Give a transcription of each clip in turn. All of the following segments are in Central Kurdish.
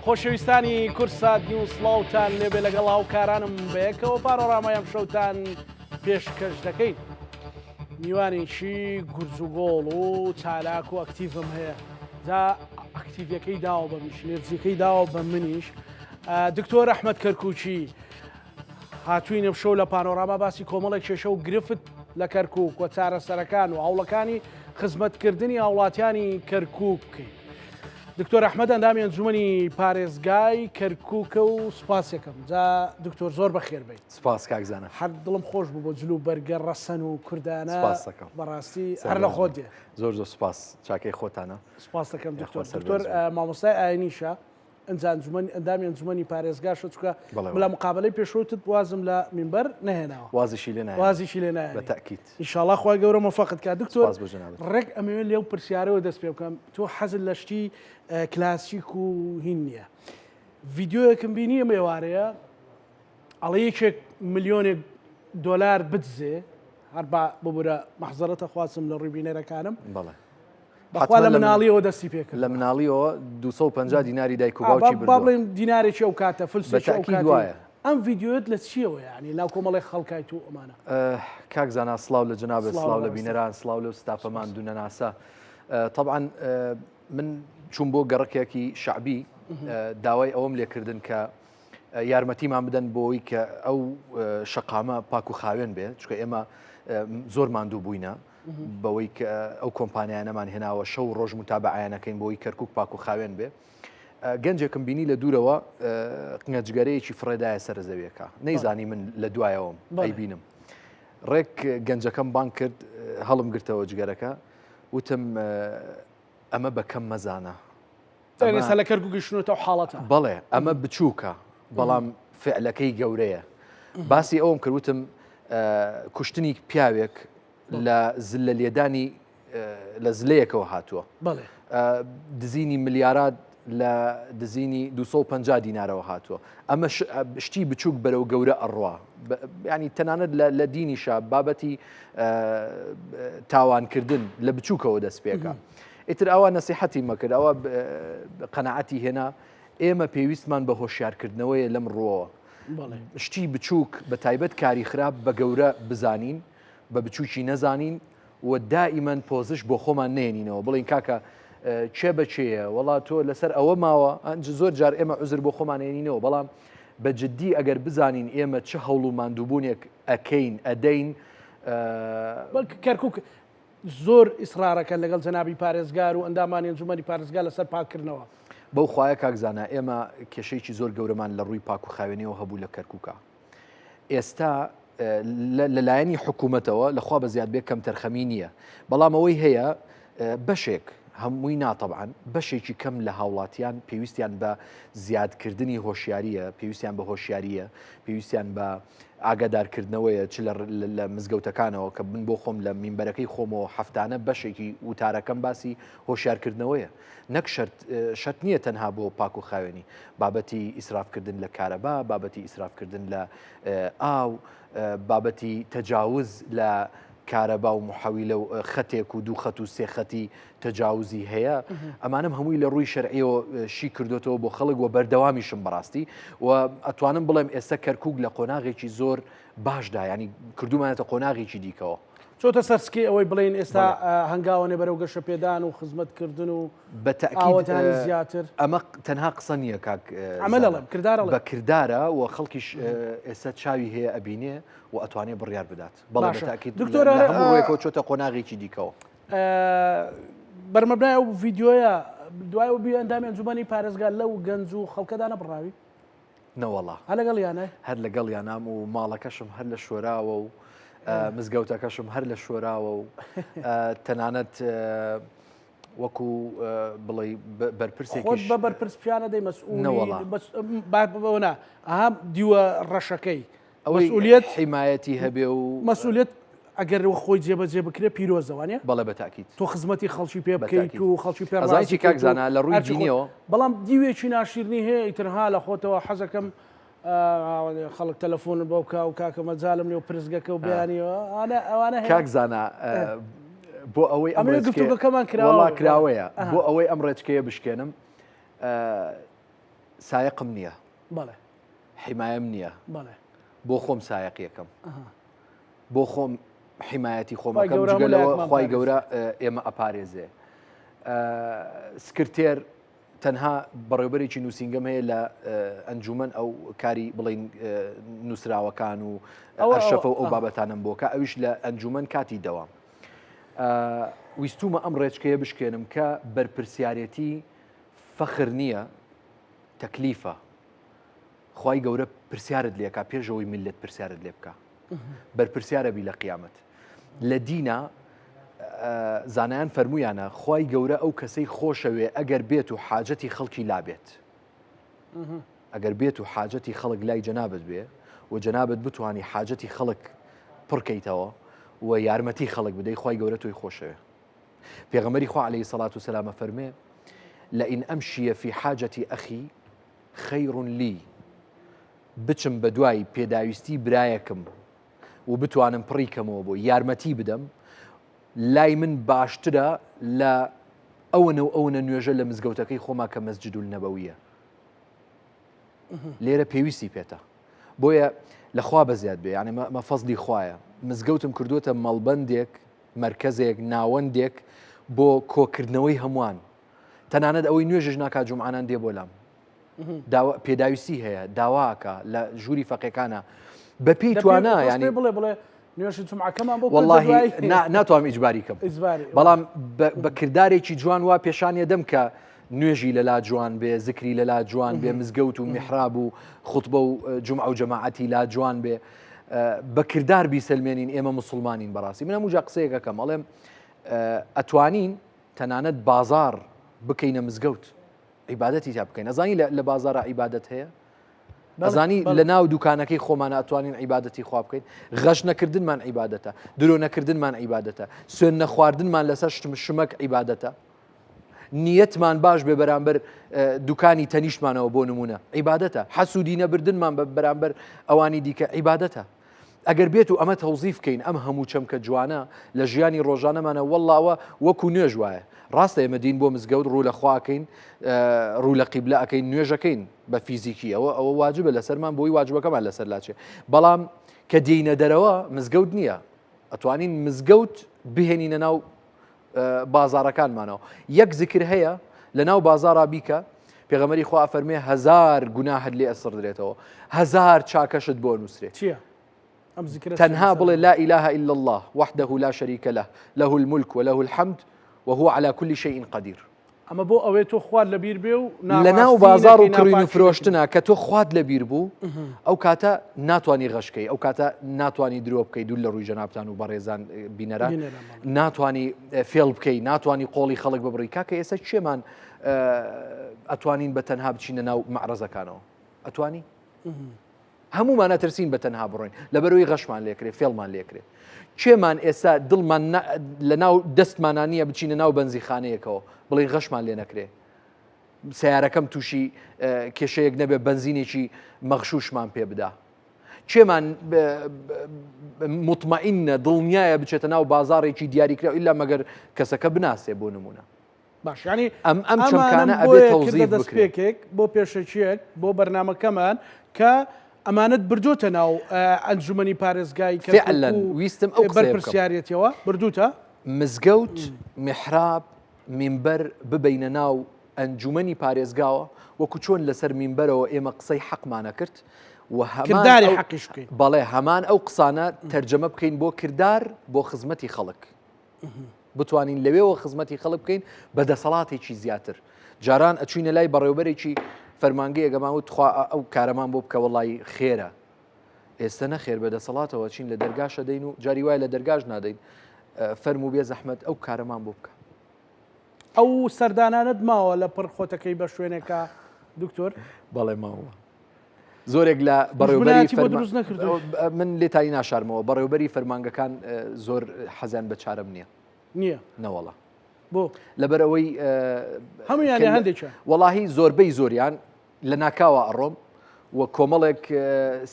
خۆشەویستانی کورسات نیوز سڵاوتان لێبێ لەگەڵ هاوکارانم بەیەکەوە پارۆڕامەیەم شەوتان پێشکەش دەکەین. میوانێکی گورج و گۆڵ و چالاک و ئەکتیڤم هەیە. جا ئەکتیڤەکەی داوە بە منیش، نێرجیەکەی داوە بە منیش. دکتۆر ئەحمەد کەرکووکی هاتووینە شەو لە پانۆڕاما باسی کۆمەڵێک کێشە و گرفت لە کەرکووک و چارەسەرەکان و هەوڵەکانی خزمەتکردنی هاوڵاتیانی کەرکووک بکەین. دکتۆر ئەحمەد ئەندامی ئەنجومەنی پارێزگای کەرکووکە و سوپاس یەکەم. جا دکتۆر زۆر بەخێر بێت. سپاس کاکزانە. هەر دڵم خۆش بوو بۆ جلو بەرگە ڕەسەن و کوردانە. سپاس دەکەم. بەڕاستی هەر لە خۆت دێ. زۆر زۆر سپاس چاکەی خۆتانە. سپاس دەکەم دکتۆر. دکتۆر مامۆستای ئاینیشە ئەندامی ئەنجومەنی پارێزگاشە چکە لە مقابلەی پێشوتت وازم لە مینبەر نەهێناوە. وازیشی لێ نایە. وازیشی لێ نایە. بەتەکید. ئینشاءڵڵا خوای گەورە موفقت کات. دکتۆر سپاس بۆ جەنابەت. ڕێک ئەمەوێت لێو پرسیارەوە دەست پێ بکەم. تۆ حەزت لە شتی کلاسیک و هین نییە. ڤیدیۆیەکم بینی ئەم ئێوارەیە ئەڵێ یەکێک ملیۆنێک دۆلار بدزێ هەر ببورە مەحزەرەتە خوازم لە ڕووبینەرەکانم. بەڵێ. بەخوا لە مناڵیەوە دەستی پێکرد. لە مناڵیەوە 250 دیناری دایک و باوکی بردووە. با بڵێن دینارێکی ئەو کاتە فلسێکی ئەو کاتە. وایە. ئەم ڤیدیۆت لە چیەوە یعنی ناو کۆمەڵی خەڵکایت و ئەمانە؟ کاکزانە سڵاو لە جەنابێت، سڵاو لە بینەران، سڵاو لەو ستافەمان دوونەناسە. طبعاً من چوون بۆ گەڕەکێکی شعبی داوای ئەوەم لێکردن کە یارمەتیمان بدەن بۆی کە ئەو شەقامە پاک و خاوێن بێت، چکە ئێمە زۆر ماندوو بووینە بەوەی کە ئەو کۆمپانیانەمان هێناوە شەو ڕۆژ متابعەیانەکەین بۆی کەرکووک پاک و خاوێن بێ. گەنجێکم بینی لە دوورەوە قنگەجگەرەیەکی فڕێدایە سەر زەویەکە، نەیزانی من لە دوایەوەم ئەیبینم. ڕێک گەنجەکەم بانگ کرد، هەڵم گرتەوە جگەرەکە، وتم ئەمە بەکەم مەزانە. ئێستا لە کەرکووکی شنوتە حاڵەتە. بەڵێ ئەمە بچووکە بەڵام فعلەکەی گەورەیە. باسی ئەوم کردوتم کوشتنی پیاوێک لە زلە لێدانی لە زلەیەکەوە هاتووە. بەڵێ. دزینی ملیارات لە دزینی 250 دینارەوە هاتووە. ئەمە شتی بچووک بەرەو گەورە ئەڕوا. ینی تەنانەت لە دینیشە بابەتی تاوانکردن لە بچووکەوە دەست پێکە. ئیتر ئەوە نەسیحەتی مەکرد، ئەوە قەنەعەتی هێنا. ئێمە پێویستمان بە هۆشیارکردنەوەیە لەم ڕۆوە. شتی بچووک بە تایبەت کاری خراپ بە گەورە بزانین، بە بچووکی نەزانین و دائیمەن پۆزش بۆ خۆمان نێنینەوە بڵین کاکە چێ بەچەیە وڵا تۆ لەسەر ئەوە ماوە زۆر جار ئێمە عوزر بۆ خۆمان نێنینەوە، بەڵام بە جددی ئەگەر بزانین ئێمە چه هەوڵ و ماندووبوونێک ئەکەین ئەدەین. کەرکووک زۆر ئیسرارەکە لەگەڵ جەنابی پارێزگار و ئەندامانی ئەنجومەنی پارێزگار لەسەر پاکردنەوە. بەو خوایە کاکزانە ئێمە کێشەیەکی زۆر گەورەمان لە ڕووی پاک و خاوێنیەوە هەبوو لە کەرکووکە. ئێستا لەلایەنی حکوومەتەوە لەخوا بە زیاد بێ کەم تەرخەمی نییە، بەڵام ئەوەی هەیە بەشێک هەمووی ناتەبعاً بەشێکی کەم لە هاوڵاتیان پێویستیان بە زیادکردنی هۆشیاریە، پێویستیان بە هۆشیاریە، پێویستیان بە ئاگادارکردنەوەیە چ لە مزگەوتەکانەوە کە بن بۆ خۆم لە مینبەرەکەی خۆمەوە هەفتانە بەشێکی وتارەکەم باسی هۆشیارکردنەوەیە. نەک شەرت نییە تەنها بۆ پاک و خاوێنی، بابەتی ئیسرافکردن لە کارەبا، بابەتی ئیسرافکردن لە ئاو، بابەتی تەجاوز لە کارەبا و محەویلە و خەتێک و دوو خەت و سێ خەتی تەجاوزی هەیە. ئەمانم هەمووی لە ڕووی شەرعیەوە شی کردوێتەوە بۆ خەڵک و بەردەوامیشم بەڕاستی و ئەتوانم بڵێم ئێستا کەرکووک لە قۆناغێکی زۆر باشدا، ینی کردومانێتە قۆناغێکی دیکەوە. چۆتە سەرسکی ئەوەی بڵێن ئێستا هەنگاوانێ بەرەو گەشە پێدان و خزمەتکردن و بەتەکید زیاتر. ئەمە تەنها قسە نییە کاک ئەمەڵم کردارە بە کردارە و خەڵکیش ئێستا چاوی هەیە ئەبینێ و ئەتوانێت بڕیار بدات. بەڵام بەتەکید دکتۆرە هەموو ڕێکەوە چۆتە قۆناغێکی دیکەوە. بەرمەبنای ئەو ڤیدیۆیە دوای بی ئەندامی ئەنجومەنی پارێزگار لەو گەنج و خەڵکەدا نەبڕاوی نەوەڵا هەر لەگەڵ یانە هەر لەگەڵ یانام و ماڵەکەشم هەر لە شۆراوە و مزگەوتەکەشم هەر لە شۆراوە و تەنانەت وەکو بڵێ بەرپرسێکی بە بەرپرس پیانە دەی مەسئولیت ئەها دیوە ڕەشەکەی ئەوەیت حیمایەتی هەبێ و مەسئولیت ئەگەر خۆی جێبەجێ بکرێ پیرۆزەوانێ بەڵێ بەتاکید تۆ خزمەتی خەڵکی پێ بکەیت و خەڵکی پێ ڕازی کاکزانە لە ڕووی دینیەوە بەڵام دیوێکی ناشیرنی هەیە ئیترها لە خۆتەوە حەزەکەم خەڵک تەلەفۆن بۆ بکە و کاکە مەجالم لێو پرزگەکە و بیانیەوە ئەوانە کاکزانە بۆ ئەوەی ئەم گفتوگەکەمان وڵا کراوەیە بۆ ئەوەی ئەم ڕێچکەیە بشکێنم سایقم نییە بەڵێ حیمایم نییە بەڵێ بۆ خۆم سایقیەکەم بۆ خۆم حیمایەتی خۆمەکەم جگەلەوە خی گەورە ئێمە ئەپارێزێ سکرتێر تەنها بەڕێوبەرێکی نووسنگەم هەیە لە ئەنجومەن ئەو کاری بڵین نووسراوەکان و ئەرشەفە و ئەو بابەتانم بۆکە ئەویش لە ئەنجومەن کاتی دەوام ویستومە ئەم ڕێچکەیە بشکێنم کە بەرپرسیارەتی فەخر نییە تەکلیفە خی گەورە پرسیارت لێکا پێشەوەی ملت پرسیارت لێ بکە بەرپرسیارە بی لە قیامەت لە دینە زانایان فەرمویانە خی گەورە ئەو کەسەی خۆشەوێ ئەگەر بێت و حاجەتی خەڵکی لابێت ئەگەر بێت و حاجەتی خەڵک لای جەنابەت بێ و جەنابەت بتوانی حاجەتی خەڵک پڕکەیتەوە و یارمەتی خەڵک بدەی خی گەورە تۆی خۆشەوێ پێغەمبەری خوا عەلەیهی سەڵات و سەلامە فەرمێ لئین ئەمشیە فی حاجەتی ئەخی خەیڕ لی بچم بە دوای پێداویستی برایەکم و بتوانم پڕیکەمەوە بۆ یارمەتی بدەم لای من باشترە لە ئەوەنە نوێژە لە مزگەوتەکەی خۆما کە مەسجد النەبەویە لێرە پێویستی پێێتە بۆیە لەخوا بەزیاد بێ یعنی مە فەزلی خوایە مزگەوتم کردوتە مەڵبەندێک مرکزێک ناوەندێک بۆ کۆکردنەوەی هەمووان تەنانەت ئەوەی نوێژش ناکات جومعانان دێ بۆ لام پێداویستی هەیە داواکە لە ژووری فەقیەکانە بە پێی توانە ینی بڵێ نوێژی جومعەکەمان بۆ والله ناتوانم ئیجباری کەم بەڵام بە کردارێکی جوان وا پێشانیە دەم کە نوێژی لەلا جوان بێ زکری لەلا جوان بێ مزگەوت و میحراب و خوتبە و جومعە و جەماعەتی لا جوان بێ بە کردار بیسەلمێنین ئێمە موسڵمانین بەڕاستی من هەموو جا قسەیەکەکەم ئەڵێم ئەتوانین تەنانەت بازار بکەینە مزگەوت عیبادەتی تا بکەین ئەزانی لە بازارە عیبادەت هەیە ئەزانی لە ناو دوکانەکەی خۆمانە ئەتوانین عیبادەتی خوا بکەین غەش نەکردنمان عیبادەتە درۆ نەکردنمان عیبادەتە سوێن نەخواردنمان لەسەر شمەک عیبادەتە نیەتمان باش بێ بەرامبەر دوکانی تەنیشتمانەوە بۆ نمونە عیبادەتە حەسوودی نەبردنمان بەرامبەر ئەوانی دیکە عیبادەتە ئەگەر بێت و ئەمە تەوزیف بکەین ئەم هەموو چەمکە جوانە لە ژیانی ڕۆژانەمانە وەڵڵاوە وەکو نوێژ وایە ڕاستە ئێمە دین بۆ مزگەوت ڕوو لە خواکەین ڕوو لە قیبلە ئەەکەین نوێژەکەین بە فیزیکی ئەوە واجبە لەسەرمان بۆی واجبەکەمان لەسەر لاچێ بەڵام کە دێینە دەرەوە مزگەوت نییە ئەتوانین مزگەوت بهێنینە ناو بازارەکانمانەوە یەک زیکر هەیە لە ناو بازارا بیکە پێغەمبەری خوا فەرمێ 1000 گوناحت لێ ئەسڕ درێتەوە 1000 چاکەشت بۆ نووسرێت چییە تەنها بڵێ لا إله إلا الله وحده لا شريك له له الملك وله الحمد وهو على كل شيء قدير ئەمە بۆ ئەوەی تۆ خوارد لەبیر بێ و لە ناو بازار و کڕین و فرۆشتنە کە تۆ خوارد لەبیر بوو ئەو کاتە ناتوانانی غەشکەی ئەو کاتە ناتوانانی درۆ بکەی دوول لە ڕووی جەنابتان و بەڕێزان بینەران ناتوانانی فێڵ بکەی ناتوانانی قۆڵی خەڵک ببڕی کاکە ئێستا چێمان ئەتوانین بە تەنها بچینە ناو مەعرەزەکانەوە ئەتوانی هەمومان نەترسین بە تەنها بڕۆین لەبەرەوەی غەشمان لێکرێ فێڵمان لێکرێ چێمان ئێستا دڵمان لە ناو دەستمانە نییە بچینە ناو بەنزیخانەیەکەوە بڵێ غەشمان لێ نەکرێ سیارەکەم تووشی کێشەیەک نەبێ بەنزینێکی مەغشوشمان پێ بدا چێمان مطمئینە دڵنیایە بچێتە ناو بازارێکی دیاریکرا ئیلا مەگەر کەسەکە بناسێ بۆ نمونە باش ینی ئەم چەمکانە ئەبێت تەوزیف دەستپێکێک بۆ پێشەچیەک بۆ بەرنامەکەمان کە ئەمانەت بردوتە ناو ئەنجومەنی پارێزگای فعلا ویستم ئەو بەرپرسیارەتەوە بردوتە مزگەوت میحراب مینبەر ببینە ناو ئەنجومەنی پارێزگاوە وەکو چۆن لەسەر مینبەرەوە ئێمە قسەی حەقمانە کرد و کرداری حەقیش بکەین بەڵێ هەمان ئەو قسانە تەرجەمە بکەین بۆ کردار بۆ خزمەتی خەڵک بتوانین لەوێەوە خزمەتی خەڵک بکەین بە دەسەڵاتێکی زیاتر جاران ئەچوینە لای بەڕێوەبەرێکی فەرمانگەی ئەگەماوت خوا ئەو کارەمان بۆ بکە وەڵی خێرە ئێستا نەخێر بە دەسەڵاتەوە چین لە دەرگاشە دەین و جاری وایە لە دەرگاش نادەین فەرمو بێ زەحمەت ئەو کارەمان بۆ بکە ئەو سەردانانت ماوە لە پڕ خۆتەکەی بە شوێنێکە دکتۆر بەڵێ ماوە زۆرێک لە بەڕێوبەری دروست نەکردو من لێتانی ناشارمەوە بەڕێوبەری فەرمانگەکان زۆر حەزیان بە چارەم نییە نەوەڵە بۆ لەبەرەوەی هەمویان هەندێکە وەڵاهی زۆربەی زۆریان لە ناکاوە ئەڕۆم و کۆمەڵێک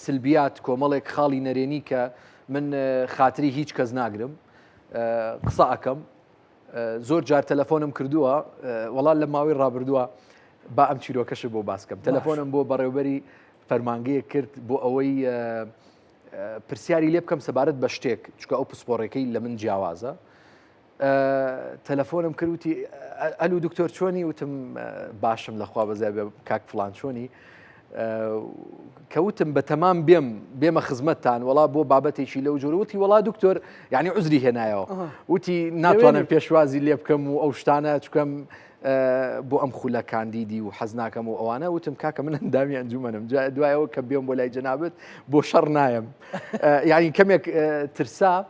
سلبیات کۆمەڵێک خاڵی نەرێنی کە من خاتری هیچ کەس ناگرم قسە ئەەکەم زۆر جار تەلەفۆنم کردووە وەڵام لە ماوەی ڕابردووە با ئەم چیرۆکەش بۆ باسکەم تەلەفۆنم بۆ بەڕێوبەری فەرمانگەیە کرد بۆ ئەوەی پرسیاری لێ بکەم سەبارەت بە شتێک چکە ئەو پسپۆڕێکەی لە من جیاوازە تەلەفۆنم کردوتی ئەلو دکتۆر چۆنی وتم باشم لەخوا بەزای بێ کاک فڵان چۆنی کەوتم بە تەمام بێمە خزمەتتان وڵا بۆ بابەتێکی لەو جۆرە وتی وڵا دکتۆر یعنی عزری هێنایەوە وتی ناتوانم پێشوازی لێ بکەم و ئەو شتانە چکەم بۆ ئەم خولە کاندیدی و حەز ناکەم و ئەوانە وتم کاکە من ئەندامی ئەنجومەنم دوایەوە کە بێم بۆ لای جەنابەت بۆ شەڕ نایم یعنی کەمێک ترسا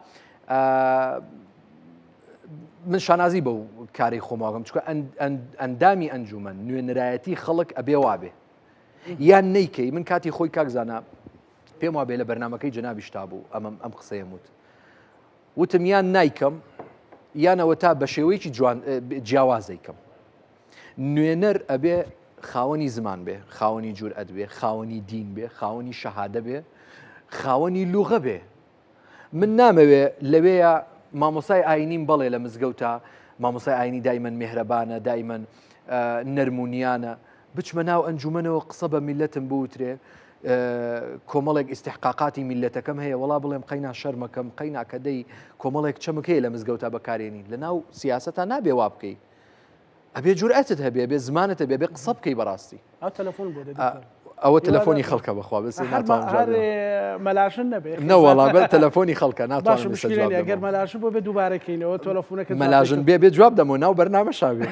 من شانازی بەو کاری خۆماگەم چکە ئەندامی ئەنجومەن نوێنەرایەتی خەڵک ئەبێ وابێ یان نەیکەی من کاتی خۆی کاکزانە پێم وابێ لە بەرنمەکەی جەنابی شتا بوو ئەم قسەیەم وتم یان نایکەم یانەوە تا بە شێوەیەکی جیاوازەیکەم نوێنەر ئەبێ خاوەنی زمان بێ خاوەنی جورئەت بێ خاوەنی دین بێ خاوەنی شەهادە بێ خاوەنی لوغە بێ من نامەوێ لەوەیە مامۆسای ئاینیم بەڵێ لە مزگەوتە مامۆسای ئاینی دایمەن میهرەبانە دایمەن نەرمونیانە بچمە ناو ئەنجومەنەوە قسە بە میلەتم بوترێ کۆمەڵێک ئیستحقاقاتی میلەتەکەم هەیە وڵا بڵێم قەینا شەرمەکەم قەینا کەدەی کۆمەڵێک چەمک هەیە لە مزگەوتە بەکارێنین لە ناو سیاسەتە نابێ وا بکەی ئەبێ جورئەتت هەبێ بێ زمانت هەبێ بێ قسە بکەی بەڕاستی ئەوە تەلەفۆنی خەڵکە بەخوا بەس مەلاشن نەبێ نەوەڵا بە تەلەفۆنی خەڵکە ناتوانم ئەگەر مەلاشن بۆ بێ دووبارەکەینەوە تەلەفۆنەکە مەلاژن بێ جواب دەمەوە ناو بەرنامە شاوێ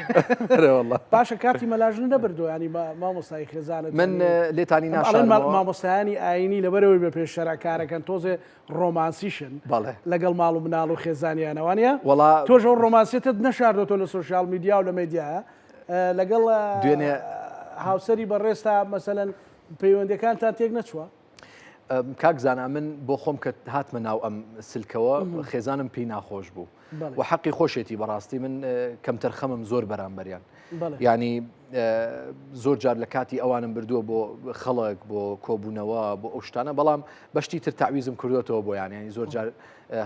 باشە کاتی مەلاژن نەبردو ینی مامۆستای خێزانت من لێتانی ناشڵ مامۆستایانی ئاینی لەبەرەوەی بە پێشەرە کارەکەن تۆزێ ڕۆمانسیشن لەگەڵ ماڵ و مناڵ و خێزانیانەوانە تۆژ ئەو ڕۆمانسیێتت نەشاردۆتۆ لە سوۆشیال میدیا و لە مێدیا لەگەڵ دوێنێ هاوسەری بەڕێستا مەسەلەن پەیوەندەکانتان تێک نەچووە کاکزانە من بۆ خۆم کە هاتمە ناو ئەم سلکەوە خێزانم پێی ناخۆش بوو و حەقی خۆشێتی بەڕاستی من کەمتەر خەمم زۆر بەرامبەریان ینی زۆر جار لە کاتی ئەوانم بردووە بۆ خەڵک بۆ کۆبوونەوە بۆ ئەو شتانە بەڵام بەشتی تر تعویزم کردوێتەوە بۆ ینی زۆر جار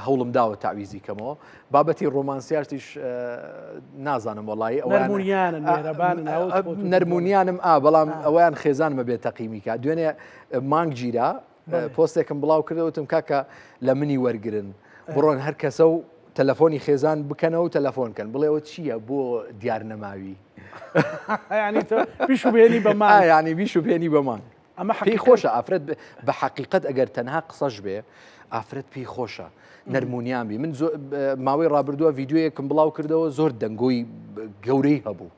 هەوڵم داوە تعویزی کەمەوە بابەتی ڕۆمانسیارتیش نازانم وڵی نەرمونیانم بەڵام ئەویان خێزانمە بێت تەقیمیکە دوێنێ مانگ گیرا پۆستێکم بڵاو کردوتم کاکە لە منی وەرگرن بڕۆن هەر کەسە و تەلەفۆنی خێزان بکەنەوە و تەلەفۆنکەن بڵێەوە چییە بۆ دیار نەماوی پیش و بێنی بەمان ینی بیش و پێێنی بەمان ئەمە پێی خۆشە ئافرەت بە حەقیقەت ئەگەر تەنها قسەش بێ ئافرەت پێی خۆشە نەرمونیان بی من ماوەی ڕابردووە ڤیددیوەیەکم بڵاو کردەوە زۆر دەنگۆی گەورەی هەبوو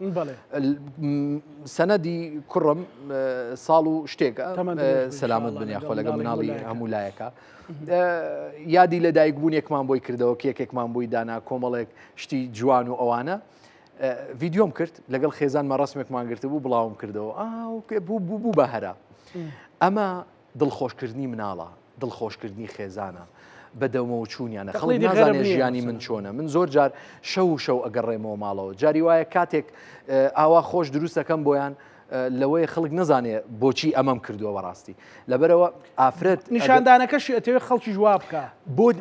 سەنەدی کوڕم ساڵ و شتێکە سەلامت بنیا خۆ لەگە مناڵی هەموو لایەکە یادی لە دایکبوونێکمان بۆی کردەوە کێکێکمان بۆی دانا کۆمەڵێک شتی جوان و ئەوانە ڤیددیۆم کرد لەگەڵ خێزانمە ڕستمێکمان گرتە بوو بڵاوم کردەوە بوو بە هەرا ئەمە دڵخۆشکردنی مناڵە دڵخۆشکردنی خێزانە بەدەومە و چوونیانە خەڵی نازانێت ژیانی من چۆنە من زۆر جار شەو ئەگەڕێمەوە ماڵەوە جاری وایە کاتێک ئاوا خۆش دروستەکەم بۆیان لەوەی خەڵک نەزانێت بۆچی ئەمەم کردووە بەڕاستی لەبەرەوە ئافرەت نیشاندانەکەشی ئەتەوێ خەڵکی جواب بکە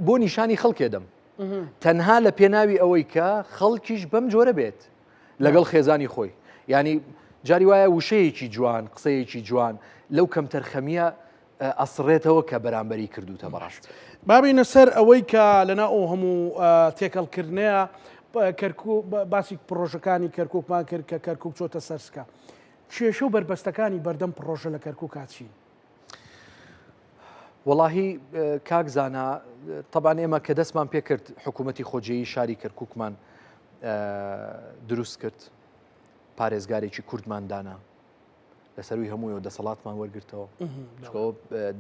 بۆ نیشانی خەڵکێدەم تەنها لە پێناوی ئەوەی کە خەڵکیش بەم جۆرە بێت لەگەڵ خێزانی خۆی ینی جاری وایە وشەیەکی جوان قسەیەکی جوان لەو کەمتەر خەمیە ئەسڕێتەوە کە بەرامبەری کردوتە بەڕاست بابینە سەر ئەوەی کە لەنا ئەو هەموو تێکەڵکردنەیە باسی پرۆژەکانی کەرکووکمان کرد کە کەرکووک چۆتە سەرسکە کێشە و بربەستەکانی بەردەم پرۆژە لە کەرکووک کاچین وەڵاهی کاکزانە طبعاً ئێمە کە دەستمان پێ کرد حکوومەتی خۆجێیی شاری کەرکووکمان دروست کرد پارێزگارێکی کوردماندانا لەسەروی هەمووی دەسەڵاتمان وەرگرتەوە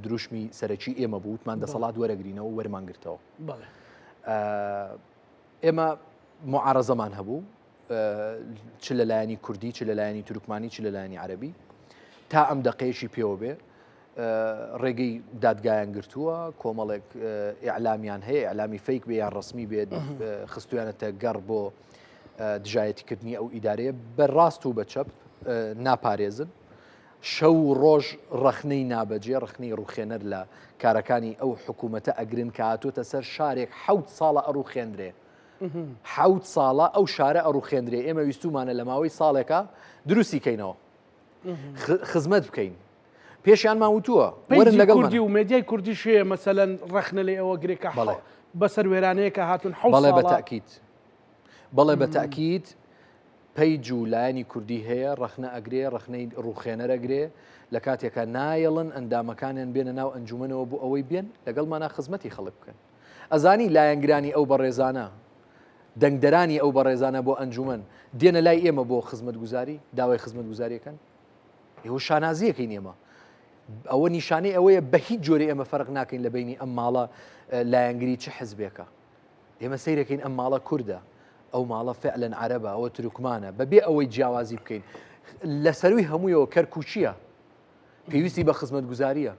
دروشمی سەرەکی ئێمە بووتمان دەسەڵات وەرەگرینەوە وەرمانگرتەوە ئێمە معارەزەمان هەبوو چ لە لایەنی کوردی چ لە لایەنی تورکمانی چ لە لایەنی عەرەبی تا ئەم دەقەیەشی پێوە بێ ڕێگەی دادگایان گرتووە کۆمەڵێک ئیعلامیان هەیە ئیعلامی فەیک بێ یان ڕسمی بێت خستویانەتە گەڕ بۆ دژایەتیکردنی ئەو ئیدارەیە بەڕاست و بەچەپ ناپارێزن شەو ڕۆژ ڕەخنەی نابەجێ ڕخنەی ڕوخێنەر لە کارەکانی ئەو حکوومەتە ئەگرن کە هاتوۆتە سەر شارێک 7 ساڵە ئەڕوخێنرێ حوت ساڵە ئەو شارە ئەڕوخێندرێ ئێمە ویستومانە لە ماوەی ساڵێکە دروستی کەینەوە خزمەت بکەین پێشیانمان وتووە وەرن لەگەڵ کوردی و مێدیای کوردی شوێ مەسەلەن ڕەخنە لێ ئەوە گرێکە بەسەر وێرانەیەکە هاتون بەڵێ بە تاکید پەیج و لایەنی کوردی هەیە ڕەخنە ئەگرێ ڕەخنەی ڕوخێنەرەگرێ لە کاتێکە نایەڵن ئەندامەکانیان بێنە ناو ئەنجومەنەوە بۆ ئەوەی بێن لەگەڵمانە خزمەتی خەڵک بکەن ئەزانی لایەنگرانی ئەو بەڕێزانە دەنگدەرانی ئەو بەڕێزانە بۆ ئەنجومەن دێنە لای ئێمە بۆ خزمەت گوزاری داوای خزمەت گوزاریەکەن ئێوە شانازیەکەین ئێمە ئەوە نیشانەی ئەوەیە بە هیچ جۆرە ئێمە فەرق ناکەین لە بینی ئەم ماڵە لایەنگری چه حزبێکە ئێمە سەیرەکەین ئەم ماڵە کووردە ئەو ماڵە فعلەن عەرەبە ئەوە تورکمانە بەبێ ئەوەی جیاوازی بکەین لە سەروی هەموویەوە کەرکوچیە پێویستی بە خزمەت گوزاریە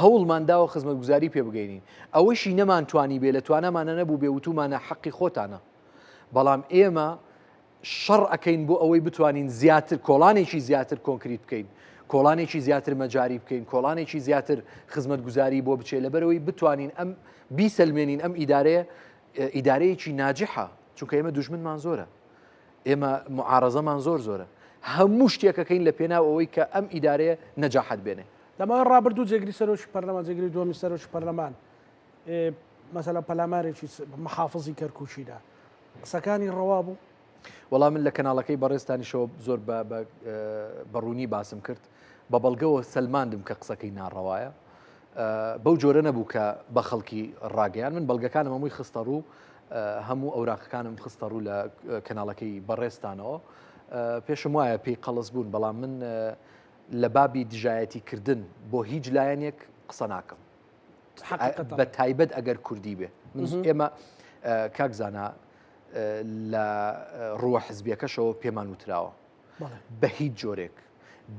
هەوڵمان داوە خزمەت گوزاری پێ بگەینین ئەوەشی نەمانتوانی بێ لە توانەمانە نەبوو بێ وتومانە حەقی خۆتانە بەڵام ئێمە شەڕ ئەەکەین بۆ ئەوەی بتوانین زیاتر کۆڵانێکی زیاتر کۆنکریت بکەین کۆڵانێکی زیاتر مەجاری بکەین کۆڵانێکی زیاتر خزمەت گوزاری بۆ بچێت لەبەرەوەی بتوانین ئەم بیسەلمێنین ئەم ئیدارەیەکی ناجحە چونکە ئێمە دوژمنمان زۆرە ئێمە معارەزەمان زۆرە هەموو شتێکەکەین لە پێناو ئەوەی کە ئەم ئیدارەیە نەجاحەت بێنێ لەماوەی ڕابردوو جێگری سەرۆکی پەرلەمان جێگری دووەمی سەرۆکی پەرلەمان مەسەلا پەلامارێکی محافظی کەرکوچیدا قسەکانی ڕەوا بوو وەڵام من لە کەناڵەکەی بەڕێستانیشەوە زۆر بەڕوونی باسم کرد بە بەڵگەوە سەلماندم کە قسەکەی ناڕەوایە بەو جۆرە نەبوو کە بە خەڵکی ڕاگەیان من بەڵگەکانم هەمووی خستە ڕوو هەموو ئەوراقەکانم خستە ڕوو لە کەناڵەکەی بەڕێستانەوە پێشم وایە پێی قەڵس بوون بەڵام من لە بابی دژایەتی کردن بۆ هیچ لایەنێک قسە ناکەم بە تایبەت ئەگەر کوردی بێ ئێمە کاکزانە لە ڕووە حزبیەکەشەوە پێمان وتراوە بە هیچ جۆرێک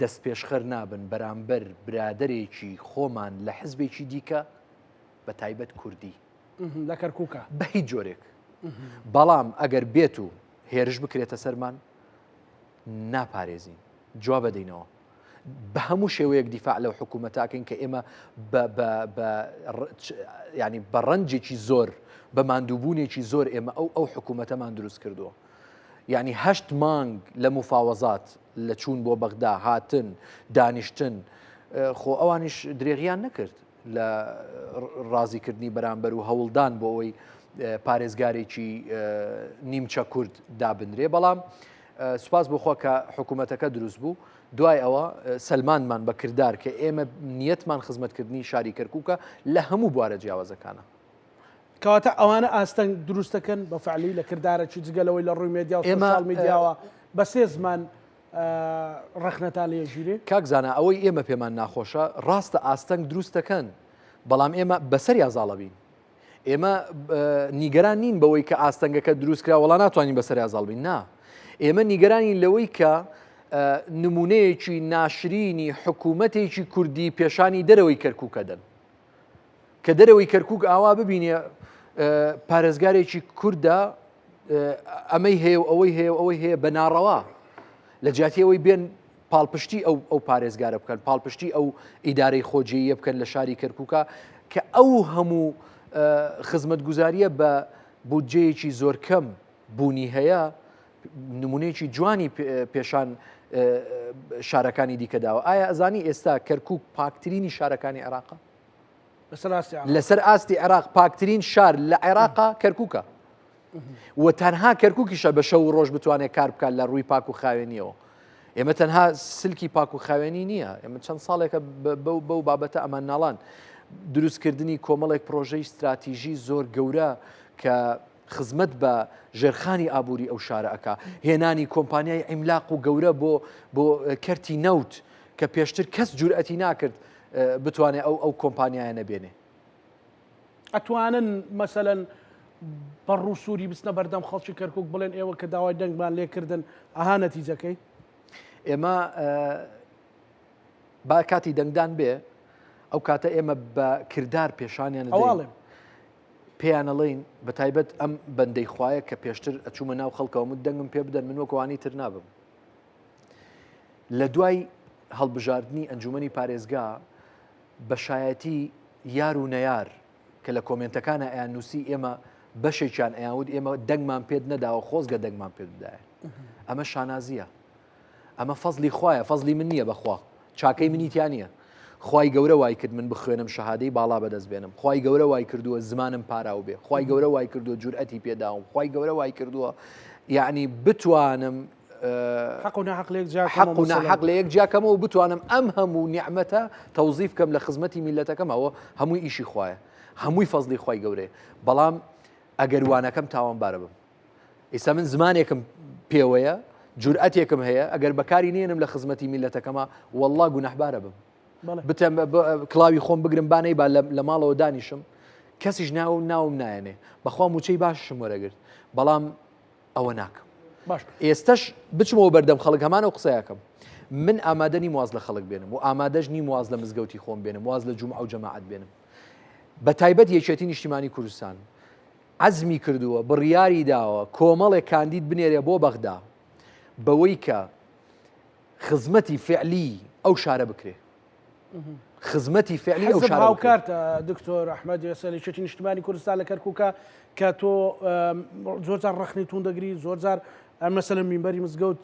دەست پێشخەر نابن بەرامبەر برادێکی خۆمان لە حزبێکی دیکە بە تایبەت کوردی لە کەرکووکە بە هیچ جۆرێک بەڵام ئەگەر بێت و هێرش بکرێتە سەرمان ناپارێزین جواب بدەینەوە بە هەموو شێوەیەک دیفاع لەو حکوومەتاکەین کە ئێمە ینی بە ڕەنجێکی زۆر بە ماندووبوونێکی زۆر ئێمە ئەو حکوومەتەمان دروست کردووە یعنی 8 مانگ لە مفاوەزات لە چوون بۆ بەغدا هاتن دانیشتن خۆ ئەوانیش درێغیان نەکرد لە ڕازیکردنی بەرامبەر و هەوڵدان بۆ ئەوەی پارێزگارێکی نیمچە کورد دابنرێ بەڵام سوپاس بخوا کە حکوومەتەکە دروست بوو دوای ئەوە سەلمانمان بە کردار کە ئێمە نیەتمان خزمەتکردنی شاری کەرکووکە لە هەموو بوارە جیاوازەکانە کەواتە ئەوانە ئاستەنگ دروستەکەن بە فعلی لە کردارێکی جگەلەوەی لە ڕووی مێدیا و سۆشیال میدیاوە بە سێ زمان ڕەخنەتان لێژیرێ کاکزانە ئەوەی ئێمە پێمان ناخۆشە ڕاستە ئاستەنگ دروستەکەن بەڵام ئێمە بەسەر یازاڵە بین ئێمە نیگەران نین بەوەی کە ئاستەنگەکە دروستکرا وڵا ناتوانین بەسەر یازاڵ بین نا ئێمە نیگەرانی لەوەی کە نمونەیەکی ناشرینی حکوومەتێکی کوردی پێشانی دەرەوەی کەرکووکە دەن کە دەرەوەی کەرکووک ئاوا ببینێ پارێزگارێکی کووردە ئەمەی هەیە و ئەوەی هەیە بە ناڕەوا لە جیاتیەوەی بێن پاڵپشتی ئەو پارێزگارە بکەن پاڵپشتی ئەو ئیدارەی خۆجیەیە بکەن لە شاری کەرکووکە کە ئەو هەموو خزمەتگوزاریە بە بودجەیەکی زۆر کەم بوونی هەیە نمونەیەکی جوانی پێشان شارەکانی دیکەداوە ئایا ئەزانی ئێستا کەرکووک پاکترینی شارەکانی عێراقە لەسەر ئاستی عێراق پاکترین شار لە عێراقا کەرکووکە و تەنها کەرکووکیشە بە شەو ڕۆژ بتوانێت کار بکات لە ڕووی پاک و خاوێنیەوە ئێمە تەنها سلکی پاک و خاوێنی نییە ئێمە چەند ساڵێکە بەو بابەتە ئەمان ناڵان دروستکردنی کۆمەڵێک پرۆژەی استراتیژی زۆر گەورە کە خزمەت بە ژێرخانی ئابووری ئەو شارە ئەکا هێنانی کۆمپانیای عیملاق و گەورە بۆ کەرتی نەوت کە پێشتر کەس جورئەتی ناکرد بتوانێت ئەو کۆمپانیایە نەبێنێ ئەتوانن مەسەلەن بەڕوو سووری بستنە بەردەم خەڵکی کەرکووک بڵێن ئێوە کە داوای دەنگمان لێکردن ئاها نەتیجەکەی ئێمە با کاتی دەنگدان بێ ئەو کاتە ئێمە بە کردار پێشانیان ئەواڵێم پێیانەڵین بە تایبەت ئەم بەندەی خوایە کە پێشتر ئەچوومە ناو خەڵکەوە من دەنگم پێ بدەن من وەکوانی تر نابم لە دوای هەڵبژاردننی ئەنجومەنی پارێزگا بە شایەتی یار و نەیار کە لە کۆمنتەکانە ئەیان نووسی ئێمە بەشێکیان ئەیاود ئێمە دەنگمان پێت نەداوە خۆزگە دەنگمان پێ بدایە ئەمە شانازیە ئەمە فەزلی خوایە فەزلی من نییە بەخوا چاکەی منیتیان نییە خی گەورە وای کرد من بخوێنم شەهادەی باڵا بەدەست بێنم خی گەورە وای کردووە زمانم پاراو بێ خی گەورە وای کردووە جورئەتی پێداوم خی گەورە وای کردووە یعنی بتوانم حق و ناحق لە یەک جیاکەمەوە بتوانم ئەم هەموو نیعمەتە تەوزیف کەم لە خزمەتی میلەتەکەمەوە هەمووی ئیشی خوایە هەمووی فەزلی خی گەورەیە بەڵام ئەگەر وانەکەم تاوانبارە بم ئێستا من زمانێکم پێوەیە جورئەتێکم هەیە ئەگەر بەکاری نێنم لە خزمەتی میلەتەکەمە وەڵڵا گونەحبارە بم بتەم کڵاوی خۆم بگرم بانەی با لە ماڵەوە دانیشم کەسیش ناوم نایەنێ بەخوا موچەی باششم وەرەگرت بەڵام ئەوە ناکەم باش ئێستش بچمەوە بەردەم خەڵک هەمانە و قسەیەکەم من ئامادەنی مواز لە خەڵک بێنم و ئامادەش نی مواز لە مزگەوتی خۆم بێنم واز لە جومع و جەماعەت بێنم بە تایبەت یەکێتی نیشتیمانی کوردستان عەزمی کردووە بڕیاری داوە کۆمەڵێک کاندید بنێرێ بۆ بەغدا بەوەی کە خزمەتی فعلی ئەو شارە بکرێ خزمەتی فعلی ئەو شارە هاوکارتە دکتۆر ئەحمەد ێستا لە یەکێتی نیشتیمانی کوردستان لە کەرکووکە کە تۆ زۆرجار ڕەخنی تون دەگری زۆرجار مەسەلەن مینبەری مزگەوت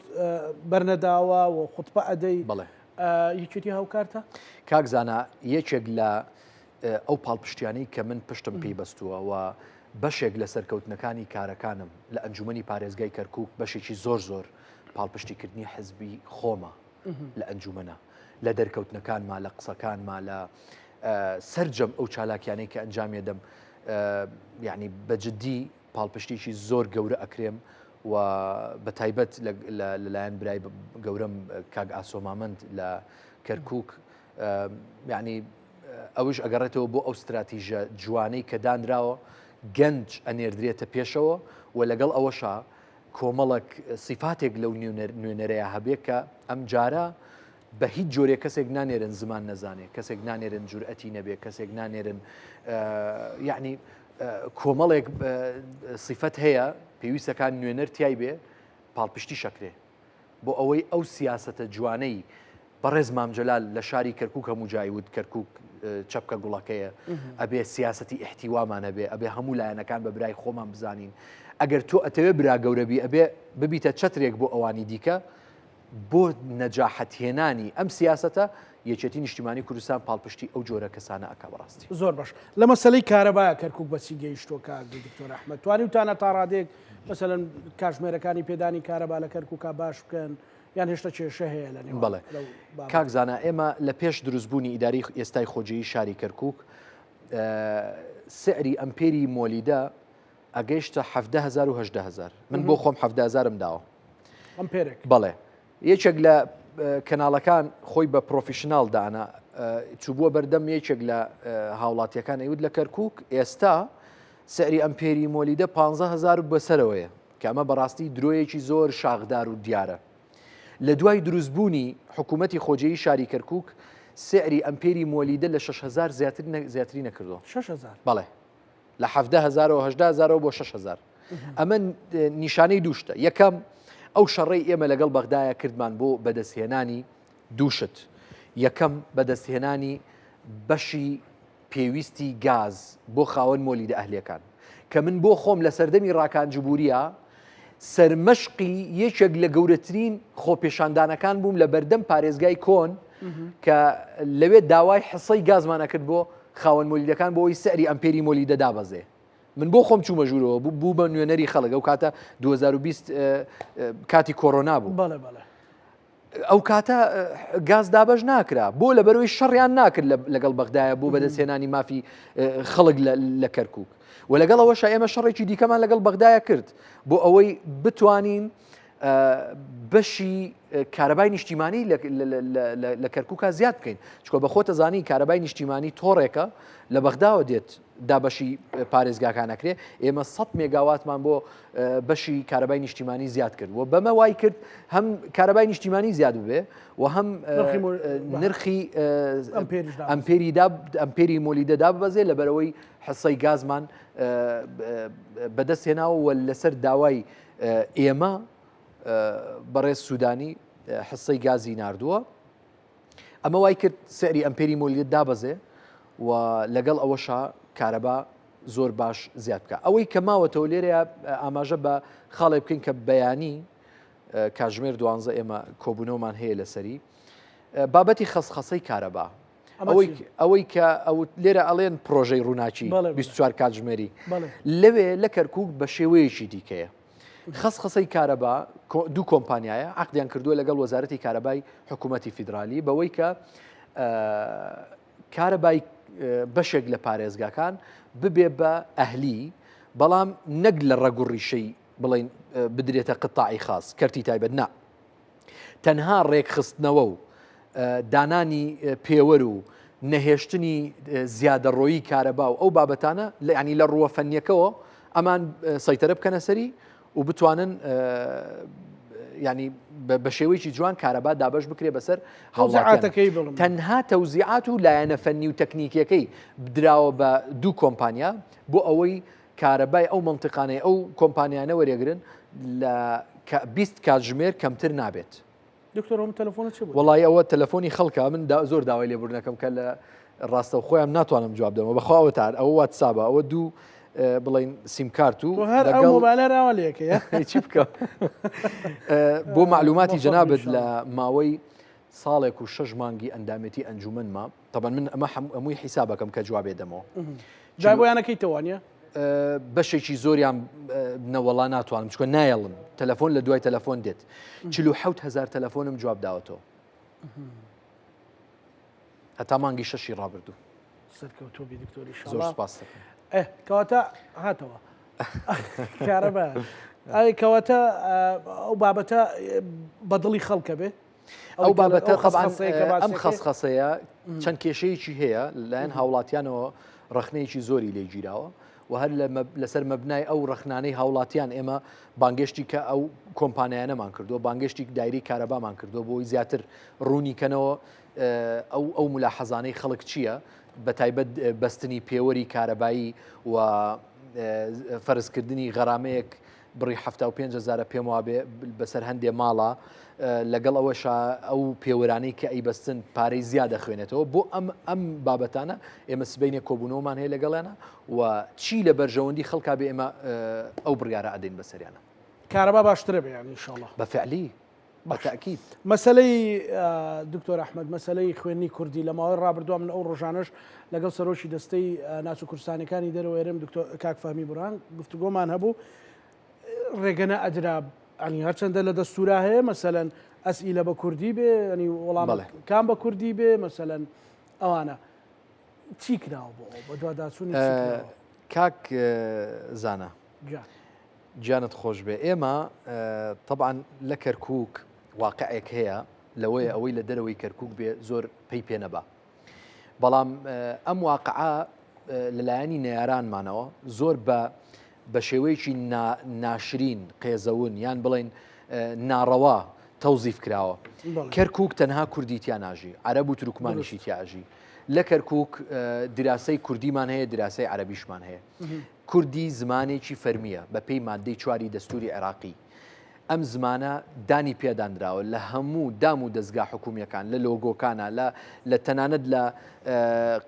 بەرنەداوە و خوتبە ئەدەی بڵێ یەکێتی هاوکارتە کاکزانە یەکێک لە ئەو پاڵپشتیانەی کە من پشتم پێی بەستووە و بەشێک لە سەرکەوتنەکانی کارەکانم لە ئەنجومەنی پارێزگای کەرکووک بەشێکی زۆر پاڵپشتیکردنی حزبی خۆمە لە ئەنجومەنە لە دەرکەوتنەکانمان لە قسەکانمان لە سەرجەم ئەو چالاکیانەی کە ئەنجامی دەم یعنی بەجددی پاڵپشتێکی زۆر گەورە ئەکرێم و بە تایبەت لەلایەن برای گەورەم کاگ ئاسۆمامەند لە کەرکووک یعنی ئەوش ئەگەڕێتەوە بۆ ئەو استراتیژە جوانەی کە دانراوە گەنج ئەنێردرێتە پێشەوە و لەگەڵ ئەوەشە کۆمەڵک سیفاتێک لەو نوێنەرەیە هەبێت کە ئەم جارە بە هیچ جۆرێ کەسێک نانێرن زمان نەزانێت کەسێک نانێرن جورئەتی نەبێت کەسێک نانێرن یعنی کۆمەڵێک سیفەت هەیە پێویستەکان نوێنەر تیای بێ پاڵپشتی شەکرێ بۆ ئەوەی ئەو سیاسەتە جوانەی بەڕێز مامجەلال لە شاری کەرکووک هەموو جایود کەرکووک چەپکە گوڵەکەیە ئەبێ سیاسەتی احتیوامانە بێ ئەبێ هەموو لایەنەکان بە برای خۆمان بزانین ئەگەر تۆ ئەتەوێ برا گەورەبی ئەبێ ببیتە چەترێک بۆ ئەوانی دیکە بۆ نەجاحەتهێنانی ئەم سیاسەتە یەکێتی نیشتیمانی کوردستان پاڵپشتی ئەو جۆرە کەسانە ئەکا بەڕاستی زۆر باش لە مەسەلەی کارەبایە کەرکووک بەچی گەیشتۆ کاک دکتۆر ئەحمەد توانی وتانە تا ڕادێک مەسەلەن کاتژمێرەکانی پێدانی کارەبا لە کەرکووکە باش بکەن یان هێشتا کێشە هەیە لە نێوان بەڵێ کاکزانە ئێمە لە پێش دروستبوونی ئیداری ئێستای خۆجیی شاری کەرکووک سعری ئەمپێری مۆلیدە ئەگەیشتە 17,000 و 18,000 من بۆ خۆم 17,000م داوە ئەمپێرێک بەڵێ یەکێک لە کەناڵەکان خۆی بە پرۆفیشنال دانا چوبووە بەردەم یەکێک لە هاوڵاتیەکان ئەیود لە کەرکووک ئێستا سعری ئەمپێری مۆلیدە 15,000 بەسەرەوەیە کە ئەمە بەڕاستی درۆیەکی زۆر شاغدار و دیارە لە دوای دروستبوونی حکوومەتی خۆجێیی شاری کەرکووک سعری ئەمپێری مۆلیدە لە 6,000 زیاتری نەکردووە 6,000 بەڵێ لە 17,000 و 18,000 بۆ 6,000 ئەمە نیشانەی دووشتە یەکەم ئەو شەڕەی ئێمە لەگەڵ بەغدایە کردمان بۆ بەدەستهێنانی دووشت یەکەم بەدەستهێنانی بەشی پێویستی گاز بۆ خاوەن مۆلیدە ئەهلیەکان کە من بۆ خۆم لە سەردەمی ڕاکانجبووریە سەرمەشقی یەکێک لە گەورەترین خۆپێشاندانەکان بووم لە بەردەم پارێزگای کۆن کە لەوێ داوای حسەی گازمانە کرد بۆ خاوەن مۆلیدەکان بۆ ئەوی سەری ئەمپێری مۆلیدە دابەزێ من بۆ خۆم چوومە ژوورەوە بوو بە نوێنەری خەڵک ئەو کاتە 2020 کاتی کۆڕۆنا بوو ئەو کاتە گاز دابەش ناکرا بۆ لە بەرەوەی شەڕیان ناکرد لەگەڵ بەغدایە بۆ بەدەستهێنانی مافی خەڵک لە کەرکووک و لەگەڵەوەش ئێمە شەڕێکی دیکەمان لەگەڵ بەغدایە کرد بۆ ئەوەی بتوانین بەشی کارەبای نیشتیمانی لە کەرکووکە زیاد بکەین چکۆ بە خۆتە زانی کارەبای نیشتیمانی تۆڕێکە لە بەغداوە دێت دابەشی پارێزگاکانەکرێ ئێمە 100 مێگاواتمان بۆ بەشی کارەبای نیشتیمانی زیاد کرد و بەمە وای کرد هەم کارەبای نیشتیمانی زیاد ببێ و هەم نرخی ئەمپێری مۆلیدەدا ببەزێ لە بەرەوەی حسەی گازمان بەدەستهێناوە و لەسەر داوای ئێمە بەڕێز سوودانی حسەی گازی ناردووە ئەمە وای کرد سعری ئەمپێری مۆلیدە دابەزێ و لەگەڵ ئەوەشە کارەبا زۆر باش زیاد بکە. ئەوەی کە ماوەتەوە لێرە ئاماژە بە خاڵێ بکەین کە بەیانی کاتژمێر 12 ئێمە کۆبوونەوەمان هەیە لەسەری بابەتی خەسخەسەی کارەبا. ئەوەی کە ئەو لێرە ئەڵێن پرۆژەی ڕووناچی 24 کاتژمێری لەوێ لە کەرکووک بە شێوەیەکی دیکەیە. خەسخەسەی کارەبا دوو کۆمپانیایە عقدیان کردووە لەگەڵ وەزارەتی کارەبای حکوومەتی فیدرالی بەوەی کە کارەبای بەشێک لە پارێزگاکان ببێ بە ئەهلی بەڵام نەک لە ڕەگوڕیشەی بڵین بدرێتە قتاعی خاص کەرتی تایبەت نا تەنها ڕێکخستنەوە و دانانی پێوەر و نەهێشتنی زیادەڕۆیی کارەبا و ئەو بابەتانە ینی لە ڕووە فەنیەکەەوە ئەمان سەیتەرە بکەنە سەری و بتوانن ینی بە شێوەیەکی جوان کارەبا دابش بکرێ بەسەر هەوزعاتەکەی بڵم تەنها تەوزیعات و لایەنە فەنی و تەکنیکیەکەی بدراوە بە دوو کۆمپانیا بۆ ئەوەی کارەبای ئەو منطقانەی ئەو کۆمپانیانە وەرێگرن لە 20 کاتژمێر کەمتر نابێت. دکتۆرم تەلەفۆنە چ بوو؟ وڵای ئەوە تەلەفۆنی خەڵکە من زۆر داوای لێبوورنەکەم کە لە ڕاستە خۆیان ناتوانم جواب دەمەوە بەخواوە تا ئەوە واتسابە ئەوە دوو بڵین سیمکارت و هەر ئەو مۆبایلەراوە لێکەیە چی بکە بۆ معلوماتی جەنابەت لە ماوەی ساڵێک و 6 مانگی ئەندامەتی ئەنجومەنما طبعا من ئەمە هەمووی حیسابەکەم کە جوابێ دەمەوە جای بۆیانەکەی تەوانە بەشێکی زۆریان نەوەڵا ناتوانم چکە نایەڵم تەلەفۆن لە دوای تەلەفۆن دێت 47,000 تەلەفۆنم جواب داوەتەوە هەتا مانگی 6 ڕابردوو سەرکەوتۆبی دکتۆری زۆر سپاس کەواتە هاتەوە کارەبا ئەی کەواتە ئەو بابەتە بەدڵی خەڵکە بێ ئەو بابەتە ئەم خەسخەسەیە چەند کێشەیەکی هەیە لەلایەن هاوڵاتیانەوە ڕخنەیەکی زۆری لێ گیراوە و هەر لەسەر مەبنای ئەو ڕخنانەی هاوڵاتیان ئێمە بانگشتی کە ئەو کۆمپانیانەمان کردووە بانگشتی دایری کارەبامان کردووە بۆی زیاتر ڕوونیکەنەوە ئەو ملاحەزانەی خەڵک چییە بە تایبەت بەستنی پێوەری کارەبایی و فەرزکردنی غەرامەیەک بڕی 75,000 پێم وابێ بەسەر هەندێ ماڵە لەگەڵ ئەوەش ئەو پێوەرانەی کە ئەی بەستن پارەی زیادە خوێنێتەوە بۆ ئەم بابەتانە ئێمە سبەینێ کۆبوونەوەمان هەیە لەگەڵیانە و چی لە بەرژەوەندی خەڵکا بێ ئێمە ئەو بڕیارە ئەدەین بەسەریانە کارەبا باشترە بێ ینی ئینشاءڵڵا بەفعلی بەتەکید مەسەلەی دکتۆر ئەحمەد مەسەلەی خوێندنی کوردی لە ماوەی ڕابردووە من ئەو ڕۆژانش لەگەڵ سەرۆکی دەستەی ناچ و کوردستانەکانی دەرەوەێرم کاک فەهمی بوران گفتوگۆمان هەبوو ڕێگەنە ئەدرا ئەنی هەرچەندە لە دەستورا هەیە مەسەلەن ئەسئیلە بە کوردی بێ ئەنی وەڵام کام بە کوردی بێ مەسەلەن ئەوانە چی کراوە بۆ دوواداچوونی کاک زانە جانت خۆش بێ ئێمە طبعا لە کەرکووک واقعێک هەیە لەوەی ئەوەی لە دەرەوەی کەرکووک بێ زۆر پێی پێ نەبا بەڵام ئەم واقعە لەلایەنی نەیارانمانەوە زۆر بە شێوەیەکی ناشرین قێزەون یان بڵین ناڕەوا تەوزیف کراوە کەرکووک تەنها کوردیتیان ناژی عەرەب و تروکمانیشی تیاژی لە کەرکووک دراسەی کوردیمان هەیە دراسەی عەرەبیشمان هەیە کوردی زمانێکی فەرمیە بە پێی مادەی 4 دەستوری عێراقی ئەم زمانە دانی پێدانراوە لە هەموو دام و دەستگا حکوومیەکان لە لۆگۆکانە لە تەنانەت لە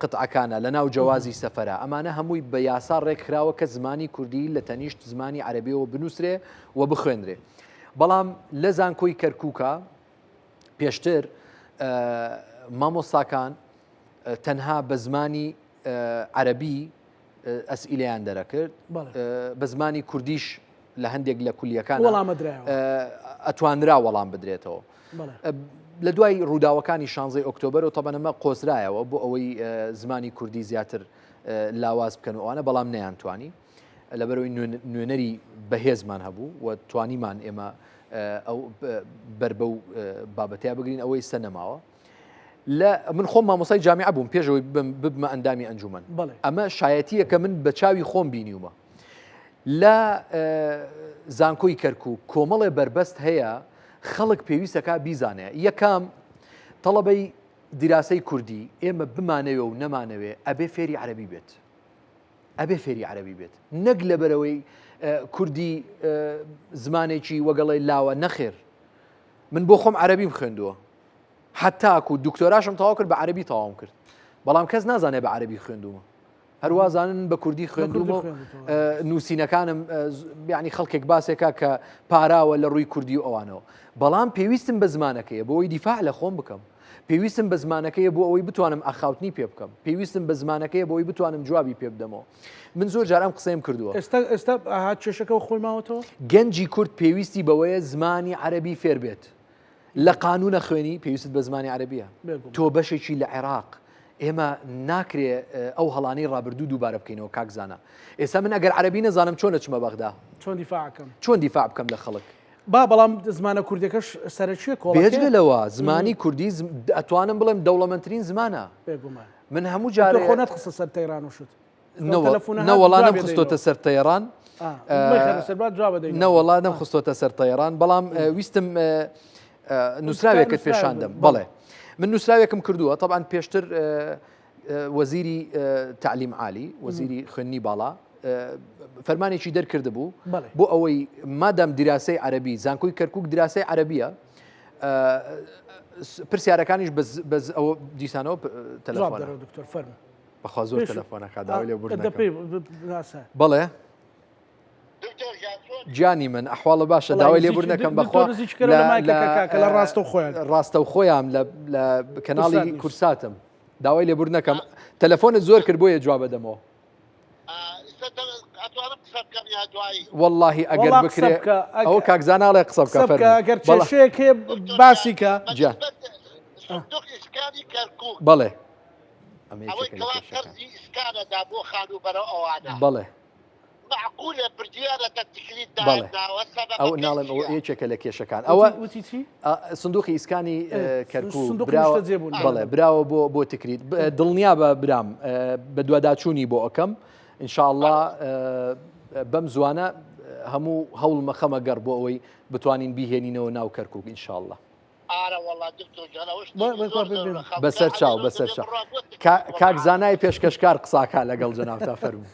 قتعەکانە لە ناو جەوازی سەفەرە ئەمانە هەمووی بە یاسا ڕێکخراوە کە زمانی کوردی لە تەنیشت زمانی عەرەبیەوە بنووسرێ و بخوێنرێ بەڵام لە زانکۆی کەرکووکە پێشتر مامۆستاکان تەنها بە زمانی عەرەبی ئەسئیلەیان دەرەکرد بە زمانی کوردیش لە هەندێک لە کولیەکان ئەتوانرا وەڵام بدرێتەوە لە دوای ڕووداوەکانی 16 ئۆکتۆبەر و تەبەنەمە قۆزرایەوە بۆ ئەوەی زمانی کوردی زیاتر لاواز بکەن وانە بەڵام نەیانتوانی لەبەرەوەی نوێنەری بەهێزمان هەبوو و توانیمان ئێمە ئەو بەربە و بابەتیا بگرین ئەوەی سە نەماوە من خۆم مامۆسای جامیعە بووم پێشەوەی ببمە ئەندامی ئەنجومەن ئەمە شایەتیە کە من بە چاوی خۆم بینیومە لە زانکۆی کەرکووک کۆمەڵێ بربەست هەیە خەڵک پێویستەکە بیزانێ یەکام تەڵەبەی دیراسەی کوردی ئێمە بمانەوێ و نەمانەوێ ئەبێ فێری عەرەبی بێت ئەبێ فێری عەرەبی بێت نەک لەبەرەوەی کوردی زمانێکی وەگەڵی لاوە نەخێر من بۆ خۆم عەرەبیم خوێندووە حتاکو دکتۆراشم تەواو کرد بە عەرەبی تەواوم کرد بەڵام کەس نازانێ بە عەرەبی خوێندوومە هەروازانن بە کوردی خوێندومە نووسینەکانم یعنی خەڵکێک باسێکە کە پاراوە لە ڕووی کوردی و ئەوانەوە بەڵام پێویستم بە زمانەکەیە بۆ ئەوی دیفاع لە خۆم بکەم پێویستم بە زمانەکەیە بۆ ئەوەی بتوانم ئاخاوتنی پێ بکەم پێویستم بە زمانەکەیە بۆی بتوانم جوابی پێ بدەمەوە من زۆر جار ئەم قسەیم کردووە ئێستا هات کێشەکە خۆی ماوەتەوە گەنجی کورد پێویستی بەوەیە زمانی عەربی فێر بێت لە قانونە خوێنی پێویست بە زمانی عەربیە تۆ بەشێکی لە عێراق ئێمە ناکرێ ئەو هەڵانەی ڕابردوو دووبارە بکەینەوە کاکزانە ئێستا من ئەگەر عەربی نەزانم چۆن ئەچمە بەغدا چۆن دیفاع بکەم لە خەڵک بەڵام زمانە کوردەکەش سەرچیە بێجگە لەوە زمانی کوردی ئەتوانم بڵێم دەوڵەمەندترین زمانە من هەموو جارێ خۆنت خستە سەر تەیران وشت نەوەڵانم خستۆتە سەر تەیران نەوەڵانم خستۆتە سەر تەیران بەڵام ویستم نووسراوێکت پێشاندەم بەڵێ من نووسراوێکم کردووە طبعا پێشتر وەزیری تعلیم عالی وەزیری خوێندنی باڵا فەرمانێکی دەرکرد بوو بۆ ئەوەی مادام دیراسەی عەربی زانکۆی کەرکووک دیراسەی عەربیە پرسیارەکانیش بەز ئەوە دیسانەوە تەلەفۆنە بەخوا زۆر تەلەفۆنەکە داوای لێ بڵێ جانی من ئەحواڵە باشە داوای لێبوورنەکەم بەخوا ڕاستە و خۆیان لە کەناڵی کورساتم داوای لێبوورنەکەم تەلەفۆنت زۆر کرد بۆیە جواب بدەمەوە واللهی ئەگەر بکرێ ئەوە کاکزاناڵێ قسە بکە ئەگەر کێشەیەک هەیە باسی کە بەڵێ بەڵێ ئەو ناڵم ئەوە یەکێکە لە کێشەکان ئەوە سندوقی ئیسکانی کەرکووک بەڵێ براوە بۆ تکریت دڵنیا بە برام بە دوواداچوونی بۆ ئەەکەم ئینشاءالله بەم زوانە هەموو هەوڵ مەخەمە گەڕ بۆ ئەوەی بتوانین بیهێنینەوە ناو کەرکووک ئینشاءالله بەسەر چاو بەسەر چاو کاک زانای پێشکەشکار قساکە لەگەڵ جەنابتا فەرموو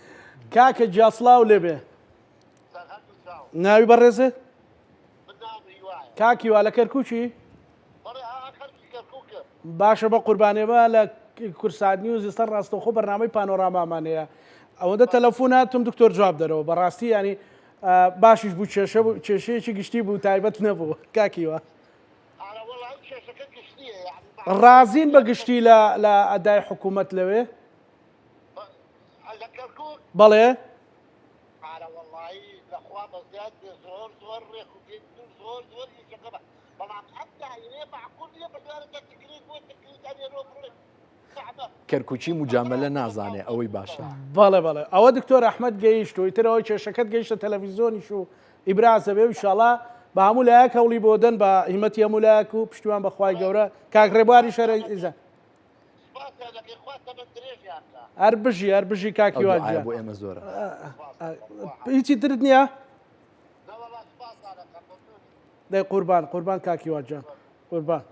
کاکە جاسلااو لێبێ ناوی بەڕێزێ کاکی وا لە کەرکووکی باشە بە قوربانێمە لە کورسات نیوز ئێستا ڕاستەوخۆ بەرنامەی پانۆرامامانەیە ئەوەندە تەلەفۆن هاتم دکتۆر جواب دەرەوە بەڕاستی ینی باشیش بوو کێشەیەکی گشتی بوو تایبەت نەبوو کاکیوە ڕازین بە گشتی لە ئەدای حکوومەت لەوێ بەڵێ کەرکووکی مجاملە نازانێ ئەوەی باشە بەڵێ بەڵێ ئەوە دکتۆر ئەحمەد گەیشتەوەی ترەوەی کێشەکەت گەیشتە تەلەڤیزۆنیش و ئیبرازە بێ و ئینشاڵڵا بە هەموو لایەک هەوڵی بۆ دەن بە هیمەتی هەموو لایەک و پشتیوان بەخوای گەورە کاکڕێبواری شەرە ئیزە هەر بژی کاکی واجە بۆ ئێمە زۆرە هیچی ترت نییە دەی قوربان کاکی واجە قوربان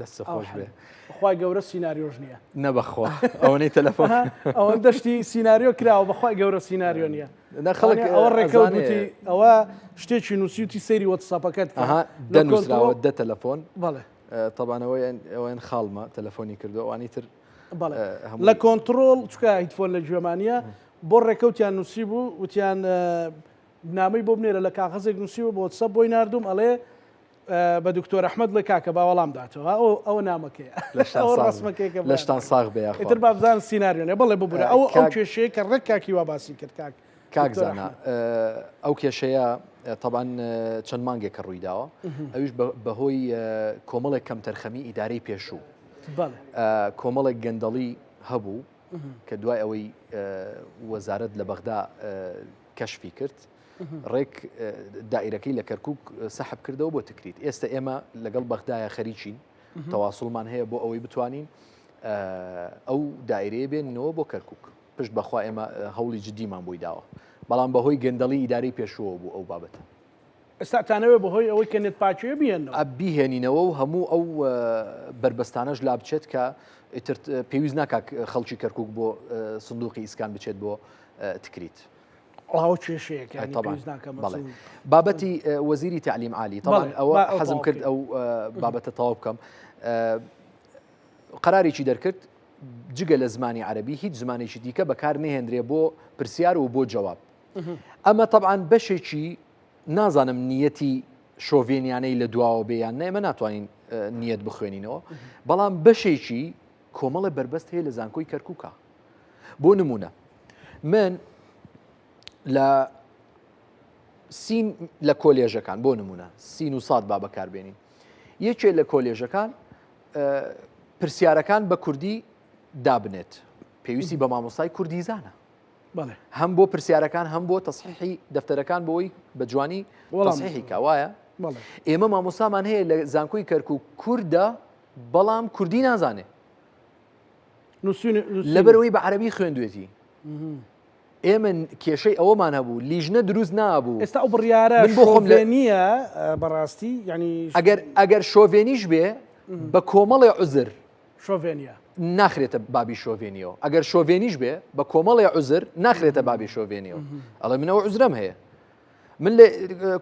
دەستە خۆش بێ بەخوای گەورە سیناریۆژ نییە نەبەخوا ئەوەی تەلەفۆن ئەوە دەشتی سیناریۆ کراوە بەخوای گەورە سیناریۆ نییە خەڵک ئەوە ڕێکەوتی ئەوە شتێکی نووسیوتی سەیری وەتساپەکەت دەنووسراوە دە تەلەفۆن بەڵێ تەبانەوەی ئەوەن خاڵمە تەلەفۆنی کردو ئەوانی تر لە کۆنتترۆل چکە هیتفۆن لە گوێمانە بۆ ڕێکەوتیان نووسی بوو وتیان نامەی بۆ بنێرە لە کاغەزێک نووسی بۆ وەتسەپ بۆی نردوم ئەڵێ بە دکتۆر ئەحمەد لە کاکە باوەڵام داتەوە ئەوە نامەکەیە ڕاستمەکەیکە لەشتان ساغ بێ ئیتر با بزان سیناریۆنێ بڵێ ببوورە ئەو کێشەیە کە ڕێک کاکی وا باسی کرد کاکزانە ئەو کێشەیە طبعاً چەند مانگێک کە ڕوویداوە ئەویش بەهۆی کۆمەڵێک کەم تەرخەمی ئیدارەی پێشوو کۆمەڵێک گەندەڵی هەبوو کە دوای ئەوەی وەزارەت لە بەغدا کەشفی کرد ڕێک دائیرەکەی لە کەرکووک سەحب کردەوە بۆ تکریت ئێستا ئێمە لەگەڵ بەغدایە خەریکین تەواصلمان هەیە بۆ ئەوەی بتوانین ئەو دائیرەیە بێنەوە بۆ کەرکووک پشت بەخوا ئێمە هەوڵی جدیمان بۆی داوە بەڵام بەهۆی گەندەڵی ئیدارەی پێشووە بوو ئەو بابەتە ئێستاتانەوە بەهۆی ئەوەی کە نێت پاچێ بێنەوە بیهێنینەوە و هەموو ئەو بربەستانەش لا بچێت کە ئیتر پێویست ناکات خەڵکی کەرکووک بۆ سندوقی ئیسکان بچێت بۆ تکریت بابەتی وەزیری تعلیم عالی طبعا ئەوە حەزم کرد ئەو بابەتە تەواو بکەم قەرارێکی دەرکرد جگە لە زمانی عەربی هیچ زمانێکی دیکە بەکار نەهێنرێ بۆ پرسیار و بۆ جواب. ئەمە طبعاً بەشێکی نازانم نیەتی شۆڤێنیانەی لە دواوە بێیان نە ئێمە ناتوانین نیەت بخوێنینەوە، بەڵام بەشێکی کۆمەڵە بربەست هەیە لە زانکۆی کەرکووکە. بۆ نمونە من لە سین لە کۆلێژەکان بۆ نمونە سین و ساد با بەکاربێنین، یەکێ لە کۆلێژەکان پرسیارەکان بە کوردی دابنێت، پێویستی بە مامۆستای کوردی زانە، هەم بۆ پرسیارەکان هەم بۆ تەصحیحی دەفتەرەکان بۆی بە جوانی تەصحیحی کا وایە. ئێمە مامۆستامان هەیە لە زانکۆی کەرکووک کووردە بەڵام کوردی نازانێ، لەبەرەوەی بە عەرەبی خوێندوێتی. ئێمە کێشەی ئەوەمان هەبوو لیژنە دروست نابوو. ئێستا ئەو بڕیارە شۆڤێنیە بەڕاستی ینی ئەگەر شۆڤێنیش بێ بە کۆمەڵێ عوزر شۆڤێنیە ناخرێتە بابی شۆڤێنیەوە، ئەگەر شۆڤێنیش بێ بە کۆمەڵێ عوزر ناخرێتە بابی شۆڤێنیەوە. ئەڵێ منەوە عوزرم هەیە. من لە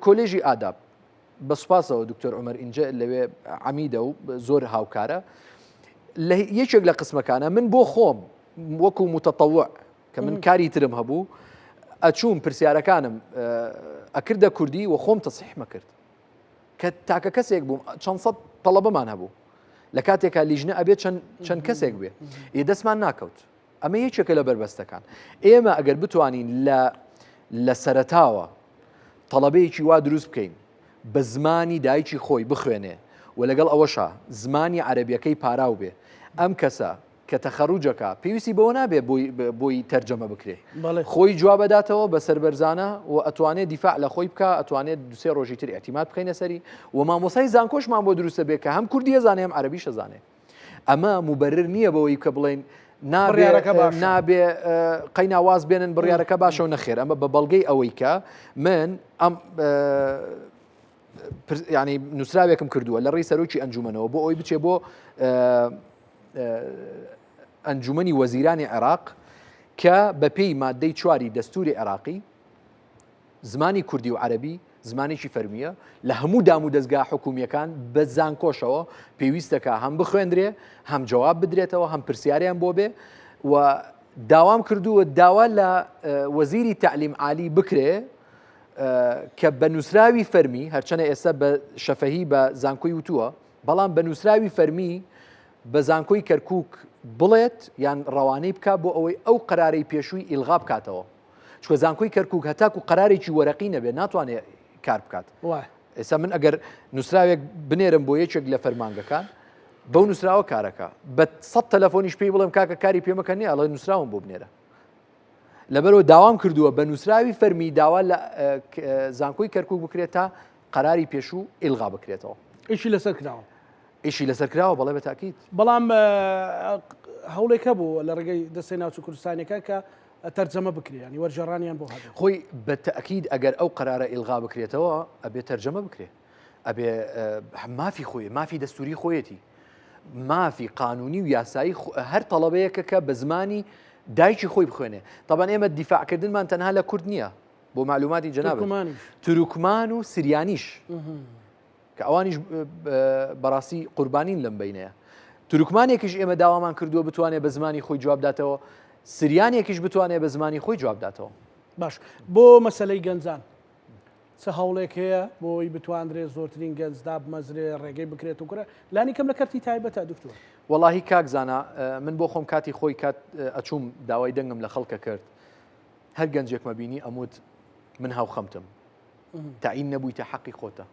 کۆلێژی ئاداب بە سوپاسەوە دکتۆر عومەر ئینجە لەوێ عەمیدە و زۆر هاوکارە، لە یەکێک لە قسمەکانە من بۆ خۆم وەکو متەطەوع کە من کاری ترم هەبوو ئەچووم پرسیارەکانم ئەکردە کوردی و خۆم تەصحیحمە کرد کە تاکە کەسێک بووم چەند سەد تەڵەبەمان هەبوو لە کاتێکا لیژنە ئەبێت چەند کەسێک بێ دەستمان ناکەوت. ئەمە یەکێکە لە بربەستەکان. ئێمە ئەگەر بتوانین لە سەرەتاوە تەڵەبەیەکی وا دروست بکەین بە زمانی دایکی خۆی بخوێنێ و لەگەڵ ئەوەشە زمانی عەرەبیەکەی پاراو بێ، ئەم کەسە کە تەخەڕوجەکە پێویستی بەوە نابێ بۆی تەرجەمە بکرێ، خۆی جواب بداتەوە بە سەربەرزانە و ئەتوانێت دیفاع لە خۆی بکە، ئەتوانێت دوسێ ڕۆژی تر ئێعتیماد بخەینە سەری و مامۆسای زانکۆشمان بۆ دروستە بێ کە هەم کوردی ئەزانێ هەم عەرەبیش ئەزانێ. ئەمە موبەرر نییە بەوەی کە بڵێن نابێ قەیناواز بێنن بڕیارەکە باشە و نەخێر. ئەمە بە بەڵگەی ئەوەی کە من ئەم ینی نووسراوێکم کردووە لە ڕێی سەرۆکی ئەنجومەنەوە بۆ ئەوی بچێ بۆ ئەنجومەنی وەزیرانی عێراق کە بە پێی مادەی 4 دەستوری عێراقی زمانی کوردی و عەرەبی زمانێکی فەرمیە لە هەموو دام و دەستگا حکومیەکان بە زانکۆشەوە پێویستەکە هەم بخوێندرێ هەم جواب بدرێتەوە هەم پرسیاریان بۆ بێ و داوام کردووە داوا لە وەزیری تەعلیم عالی بکرێ کە بە نووسراوی فەرمی هەرچەنە ئێستا بە شەفەهی بە زانکۆی وتووە بەڵام بە نووسراوی فەرمی بە زانکۆی کەرکووک بڵێت یان ڕەوانەی بکات بۆ ئەوەی ئەو قەرارەی پێشووی ئیلغا بکاتەوە، چونکە زانکۆی کەرکووک هەتاکو قەرارێکی وەرەقی نەبێت ناتوانێت کار بکات. ئێستا من ئەگەر نووسراوێک بنێرم بۆ یەکێک لە فەرمانگەکان بەو نووسراوە کارەکە بە 100 تەلەفۆنیش پێی بڵێم کاکە کاری پێمەکە نییە ئەڵێ نووسراوم بۆ بنێرە. لەبەرەوە داوام کردووە بە نووسراوی فەرمی داوا لە زانکۆی کەرکووک بکرێت تا قەراری پێشوو ئیلغا بکرێتەوە. ئیشی لەسەر کراوە. ئیشی لەسەر کراوە بەڵێ بە تاکید. بەڵام هەوڵێکە بوو لە ڕێگەی دەستەی ناوچوو کوردستانێکە کە تەرجەمە بکرێت ینی وەرجێڕانیان بۆ هەبێت. خۆی بە تاکید ئەگەر ئەو قەرارە ئیلغا بکرێتەوە ئەبێ تەرجەمە بکرێت، ئەبێ مافی خۆی مافی دەستوری خۆیەتی مافی قانونی و یاسایی هەر تەڵەبەیەکە کە بە زمانی دایکی خۆی بخوێنێ. طبعا ئێمە دیفاعکردنمان تەنها لە کورد نییە بۆ معلوماتی جەنابەت تورکمان و سریانیش کە ئەوانیش بەڕاستی قوربانین لەم بینەیە. تورکمانێکیش ئێمە داوامان کردووە بتوانێت بە زمانی خۆی جواب داتەوە، سریانێکیش بتوانێت بە زمانی خۆی جواب داتەوە. باش بۆ مەسەلەی گەنجان چه هەوڵێک هەیە بۆی بتواندرێت زۆرترین گەنجدا بمەزرێ ڕێگەی بکرێت و کوڕە لانی کەم لە کەرتی تایبەتە دکتۆر؟ وەڵاهی کاکزانە من بۆ خۆم کاتی خۆی کات ئەچووم داوای دەنگم لە خەڵکە کرد هەر گەنجێکمە بینی ئەموت من هاوخەمتم تاعین نەبوویتە حەقی خۆتە،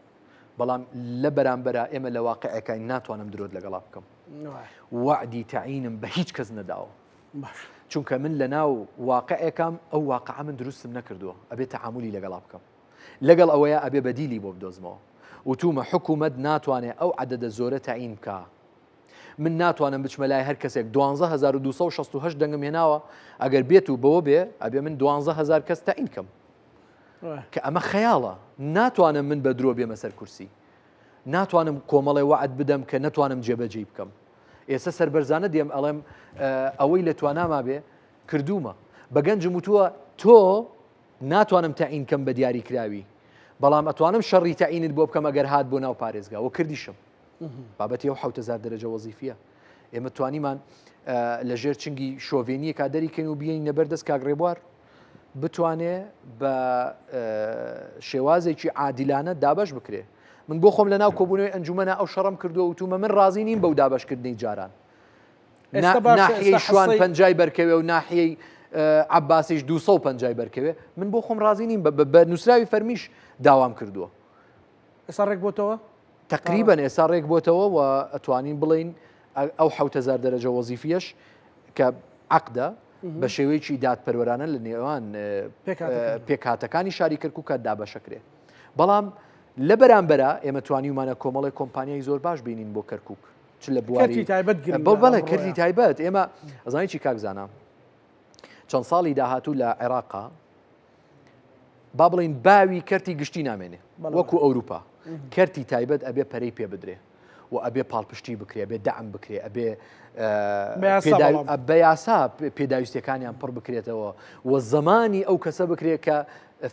بەڵام لە بەرامبەرە ئێمە لە واقعەکەی ناتوانم درۆت لەگەڵا بکەم وعدی تاعینم بە هیچ کەس نەداوە چونکە من لە ناو واقعەکەم ئەو واقعە من دروستم نەکردووە ئەبێت تەعاملی لەگەڵا بکەم لەگەڵ ئەوەیە ئەبێ بەدیلی بۆ بدۆزمەوە وتومە حکوومەت ناتوانێت ئەو عەدەدە زۆرە تاعین بکە. من ناتوانم بچمە لای هەر کەسێک 12268 دەنگم هێناوە ئەگەر بێت و بەوە بێ ئەبێ من 12000 کەس تاعین کەم کە ئەمە خەیاڵە. ناتوانم من بە درۆ بێمە سەر کورسی، ناتوانم کۆمەڵی وعد بدەم کە نەتوانم جێبەجێ بکەم. ئێستا سەربەرزانە دێم ئەڵێم ئەوەی لە تواناما بێ کردومە بە گەنجم وتووە تۆ ناتوانم تاعین کەم بە دیاری کراوی بەڵام ئەتوانم شەڕی تاعینت بۆ بکەم ئەگەر هات بۆ ناو پارێزگا و کردیشم بابەتی ئەو 7000 دەرەجە وەزیفیە ئێمە توانیمان لەژێر چنگی شۆڤێنیە کادەریکەین و بیین نەبەردەست کاگڕێبوار بتوانێ بە شێوازێکی عادیلانە دابش بکرێ. من بۆ خۆم لە ناو کۆبوونەوەی ئەنجومەنە ئەو شەڕم کردو و وتومە من ڕازی نیم بەو دابشکردنی جاران ناحیەی شوان پەنجای بەرکەوێ و ناحیەی عباسیش 250 بەرکەوێ من بۆ خۆم ڕازی نیم بە نووسراوی فەرمیش داوام کردووە. ئێستا ڕێک بۆتەوە تقریبان ئێستا ڕێک بۆتەوە و ئەتوانین بڵین ئەو 7000 دەرەجە وەزیفیەش کە عەقدە بە شێوەیەکی دادپەروەرانە لە نێوان پێکهاتەکانی شاری کەرکووکە دابەشەکرێ. بەڵام لە بەرامبەرە ئێمە توانیمانە کۆمەڵی کۆمپانیای زۆر باش بینین بۆ کەرکووک چ لە بواری بەڵێ کەرتی تایبەت. ئێمە ئەزانی چی کاکزانە چەند ساڵی داهاتوو لە عێراقا با بڵین باوی کەرتی گشتی نامێنێ وەکو ئەوروپا کەرتی تایبەت ئەبێ پەرەی پێ بدرێ و ئەبێ پاڵپشتی بکرێ ئەبێ دەعم بکرێ ئەبێ بە یاسا پێداویستەکانیان پڕ بکرێتەوە و زمانی ئەو کەسە بکرێت کە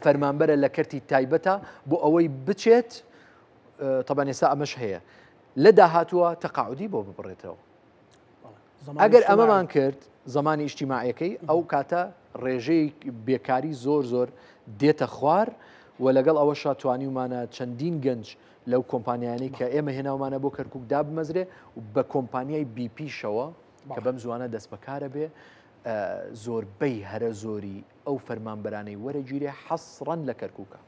فەرمانبەرە لە کەرتی تایبەتە بۆ ئەوەی بچێت تەبەن ئێستا ئەمەش هەیە لە داهاتووە تەقاعودی بۆ ببڕێتەوە. ئەگەر ئەمەمان کرد زمانی ئیجتیماعیەکەی ئەو کاتە ڕێژەی بێکاری زۆر دێتە خوار و لەگەڵ ئەوەشا توانیمانە چەندین گەنج لەو کۆمپانیانی کە ئێمە هێناومانە بۆ کەرکووک دابمەزرێ و بە کۆمپانیای بیپیشەوە کە بەم زوانە دەست بەکارە بێ زۆربەی هەرە زۆری ئەو فەرمانبەرانەی وەرەگیرێ حەسڕەن لە کەرکووکە.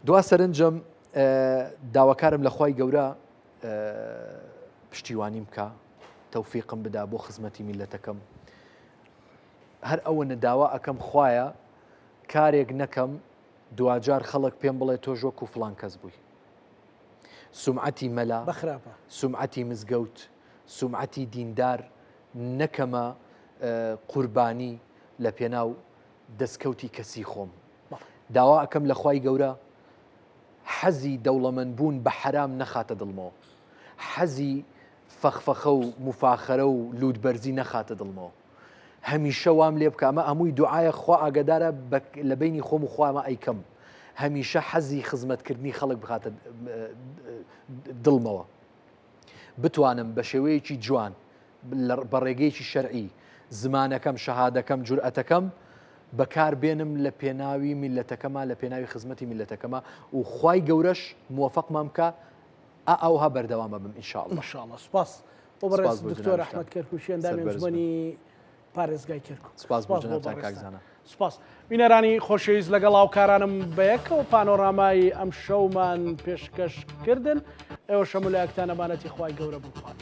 دوا سەرنجم داواکارم لە خوای گەورە پشتیوانیم بکە تەوفیقم بدا بۆ خزمەتی میلەتەکەم. هەر ئەوە نەداوا ئەەکەم خوایە کارێک نەکەم دوجار خەڵک پێم بڵێ تۆ ژۆک و فلان کەس بووی. سومعەتی مەلا بەخراپە سومعەتی مزگەوت سومعەتی دیندار نەکەمە قوربانی لە پێناو دەستکەوتی کەسی خۆم. داوا ئەەکەم لە خوای گەورە حەزی دەوڵەمەندبوون بە حەرام نەخاتە دڵمەوە حەزی فەخفەخە و مفاخەرە و لوودبەرزی نەخاتە دڵمەوە. هەمیشە وام لێ بکە ئەمە هەمووی دوعایە خوا ئاگدارە لە بینی خۆم و خوامە ئەیکەم هەمیشە حەزی خزمەتکردنی خەڵک بخاتە دڵمەوە بتوانم بە شێوەیەکی جوان بە ڕێگەیەکی شەرعی زمانەکەم شەهادەکەم جورئەتەکەم بەکار بێنم لە پێناوی میلەتەکەمە لە پێناوی خزمەتی میلەتەکەمە و خوای گەورەش موفەقمان بکە ئەوها بەردەوامە بم ئینشاءڵڵە. سپاس بۆ بەڕێز دکتۆر ئەحمەد کەرکووچی ئەندامی ئەنجومەنی پارێزگای کەرکووک. سپاس بینەرانی خۆشەویست لەگەڵ هاوکارانم بەیەکەوە پانۆرامای ئەم شەومان پێشکەشکردن ئێوە شەمولایەکتان ئەمانەتی خوای گەورە بخوات.